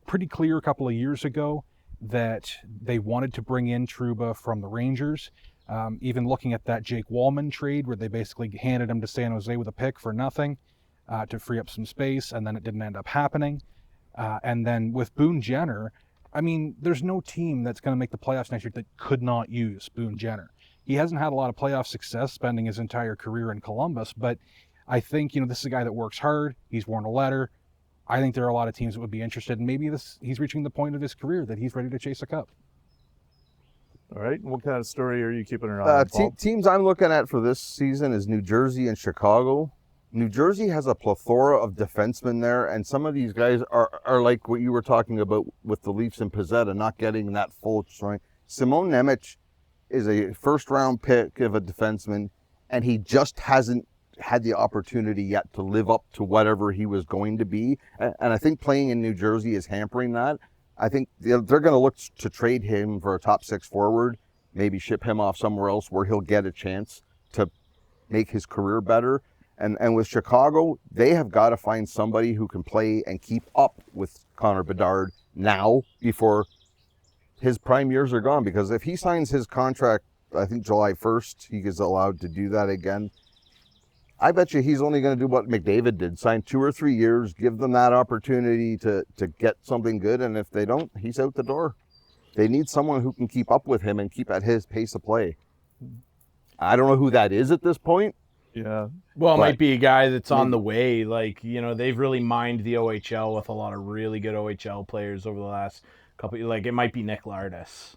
pretty clear a couple of years ago that they wanted to bring in Trouba from the Rangers. Even looking at that Jake Wallman trade where they basically handed him to San Jose with a pick for nothing to free up some space, and then it didn't end up happening. And then with Boone Jenner, I mean, there's no team that's going to make the playoffs next year that could not use Boone Jenner. He hasn't had a lot of playoff success spending his entire career in Columbus, but I think, this is a guy that works hard. He's worn a letter. I think there are a lot of teams that would be interested, and maybe he's reaching the point of his career that he's ready to chase a cup. All right. What kind of story are you keeping an eye on, Paul? Teams I'm looking at for this season is New Jersey and Chicago. New Jersey has a plethora of defensemen there, and some of these guys are like what you were talking about with the Leafs and Pizzetta, not getting that full strength. Simon Nemec is a first-round pick of a defenseman, and he just hasn't had the opportunity yet to live up to whatever he was going to be. And I think playing in New Jersey is hampering that. I think they're going to look to trade him for a top 6 forward, maybe ship him off somewhere else where he'll get a chance to make his career better. And with Chicago, they have got to find somebody who can play and keep up with Connor Bedard now before his prime years are gone. Because if he signs his contract, I think July 1st, he is allowed to do that again. I bet you he's only going to do what McDavid did, sign 2 or 3 years, give them that opportunity to get something good. And if they don't, he's out the door. They need someone who can keep up with him and keep at his pace of play. I don't know who that is at this point. Yeah. Well, it might be a guy that's on the way. Like, they've really mined the OHL with a lot of really good OHL players over the last couple. Like, it might be Nick Lardis.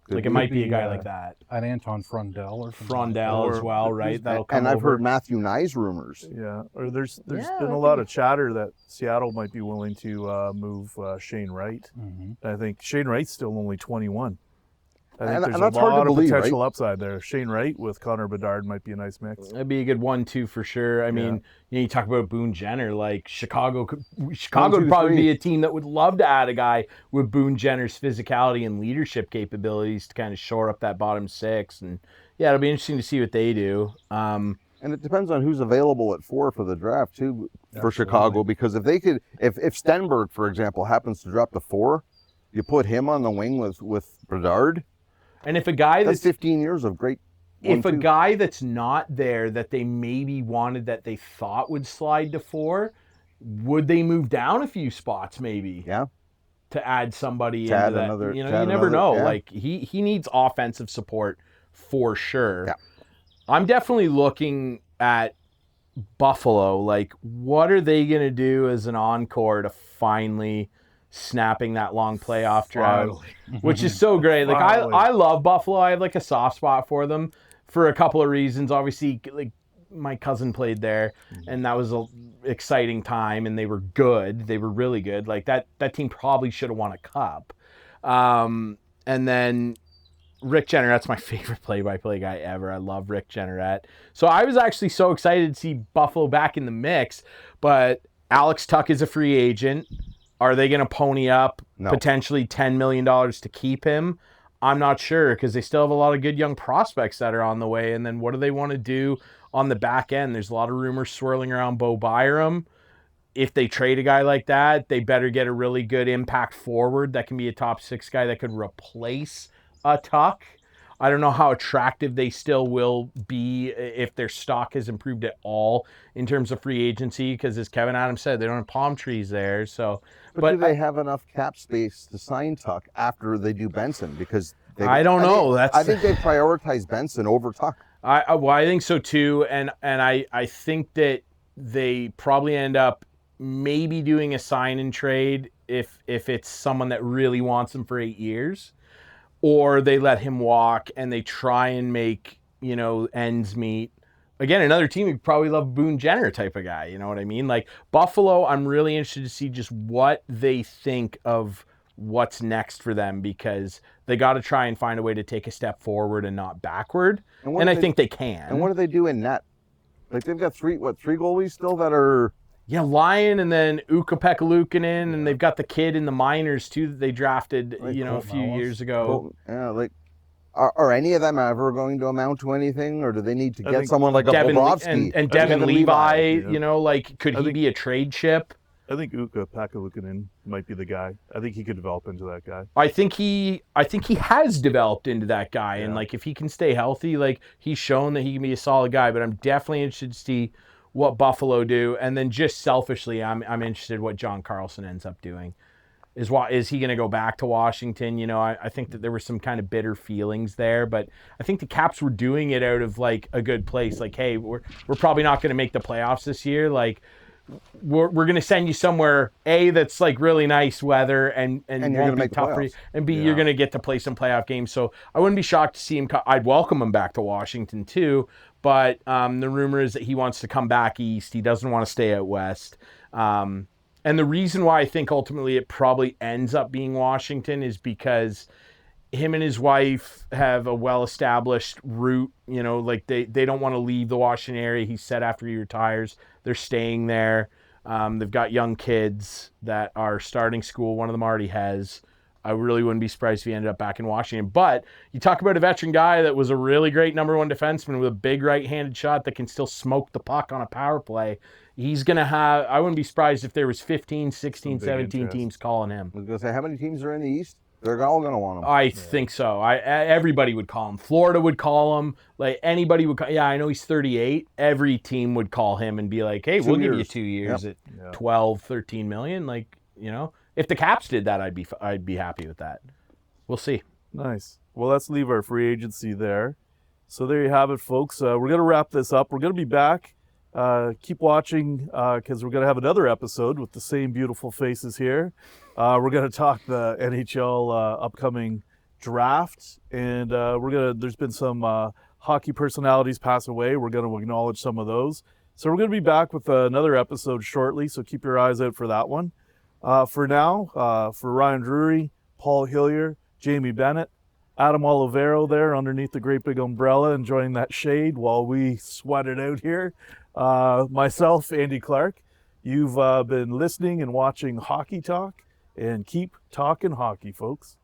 Like, it might be a guy like that. An Anton Frondell or something. Frondell as well, right? That'll come And I've over. heard Matthew Nyes rumors. Yeah. Or there's been a lot of chatter that Seattle might be willing to move Shane Wright. Mm-hmm. I think Shane Wright's still only 21. I think And there's that's a hard to lot of believe, potential upside there. Shane Wright with Connor Bedard might be a nice mix. That'd be a good 1-2 for sure. I mean, you talk about Boone Jenner, like Chicago would probably be a team that would love to add a guy with Boone Jenner's physicality and leadership capabilities to kind of shore up that bottom 6. And yeah, it'll be interesting to see what they do. And it depends on who's available at 4 for the draft too, for Chicago. Because if they could, if Stenberg, for example, happens to drop to 4, you put him on the wing with Bedard. And if a guy That's 15 years of great. If a guy that's not there that they maybe wanted that they thought would slide to 4, would they move down a few spots maybe? Yeah. To add somebody To into add that. another- You to add never another- know. yeah. Like he needs offensive support for sure. Yeah. I'm definitely looking at Buffalo. Like, what are they gonna do as an encore to finally snapping that long playoff drought, which is so great. Like I love Buffalo. I have like a soft spot for them for a couple of reasons. Obviously, like my cousin played there, and that was a exciting time, and they were good. They were really good. Like that team probably should have won a cup. And then Rick Jenner, that's my favorite play-by-play guy ever. I love Rick Jennerette. So I was actually so excited to see Buffalo back in the mix, but Alex Tuch is a free agent. Are they going to pony up potentially $10 million to keep him? I'm not sure because they still have a lot of good young prospects that are on the way. And then what do they want to do on the back end? There's a lot of rumors swirling around Bo Byram. If they trade a guy like that, they better get a really good impact forward that can be a top 6 guy that could replace a Tuch. I don't know how attractive they still will be if their stock has improved at all in terms of free agency because, as Kevin Adams said, they don't have palm trees there. So, but do they have enough cap space to sign Tuch after they do Benson? Because I don't know. I think they prioritize Benson over Tuch. I think so too, and I think that they probably end up maybe doing a sign and trade if it's someone that really wants him for 8 years. Or they let him walk and they try and make, ends meet. Again, another team would probably love Boone Jenner type of guy. You know what I mean? Like Buffalo, I'm really interested to see just what they think of what's next for them because they got to try and find a way to take a step forward and not backward. And I think they can. And what do they do in net? Like they've got three goalies still that are Yeah, Lyon and then Ukko-Pekka Luukkonen, and they've got the kid in the minors too that they drafted, Like a Colt few Mellis. years ago. Like, are any of them ever going to amount to anything, or do they need to I get think someone like a Devin Bobrovsky? and Devin Levi, yeah. like could I he think- be a trade chip? I think Ukko-Pekka Luukkonen might be the guy. I think he could develop into that guy. I think he has developed into that guy, and Yeah. like if he can stay healthy, like he's shown that he can be a solid guy. But I'm definitely interested to see what Buffalo do, and then just selfishly, I'm interested what John Carlson ends up doing. Is he going to go back to Washington? I think that there were some kind of bitter feelings there, but I think the Caps were doing it out of like a good place. Like, hey, we're probably not going to make the playoffs this year. Like, we're going to send you somewhere that's like really nice weather and you're won't gonna be make the tough for you, playoffs. and B, Yeah. you're going to get to play some playoff games. So I wouldn't be shocked to see him. I'd welcome him back to Washington too. But the rumor is that he wants to come back east. He doesn't want to stay out west. And the reason why I think ultimately it probably ends up being Washington is because him and his wife have a well-established route. Like they don't want to leave the Washington area. He said after he retires, they're staying there. They've got young kids that are starting school. One of them already has. I really wouldn't be surprised if he ended up back in Washington. But you talk about a veteran guy that was a really great number one defenseman with a big right-handed shot that can still smoke the puck on a power play. He's going to have – I wouldn't be surprised if there was 15, 16, big 17 interest. teams calling him. I was going to say, how many teams are in the East? They're all going to want him. I think so. Everybody would call him. Florida would call him. Like anybody would call. Yeah, I know he's 38. Every team would call him and be like, hey, we'll give you years. 2 years Yep. at 12, 13 million. Like, if the Caps did that, I'd be happy with that. We'll see. Nice. Well, let's leave our free agency there. So there you have it, folks. We're going to wrap this up. We're going to be back. Keep watching because we're going to have another episode with the same beautiful faces here. We're going to talk the NHL upcoming draft, and there's been some hockey personalities pass away. We're going to acknowledge some of those. So we're going to be back with another episode shortly, so keep your eyes out for that one. For now, for Ryan Drury, Paul Hillier, Jamie Bennett, Adam Olivero there underneath the great big umbrella enjoying that shade while we sweat it out here. Myself, Andy Clark. You've been listening and watching Hockey Talk, and keep talking hockey, folks.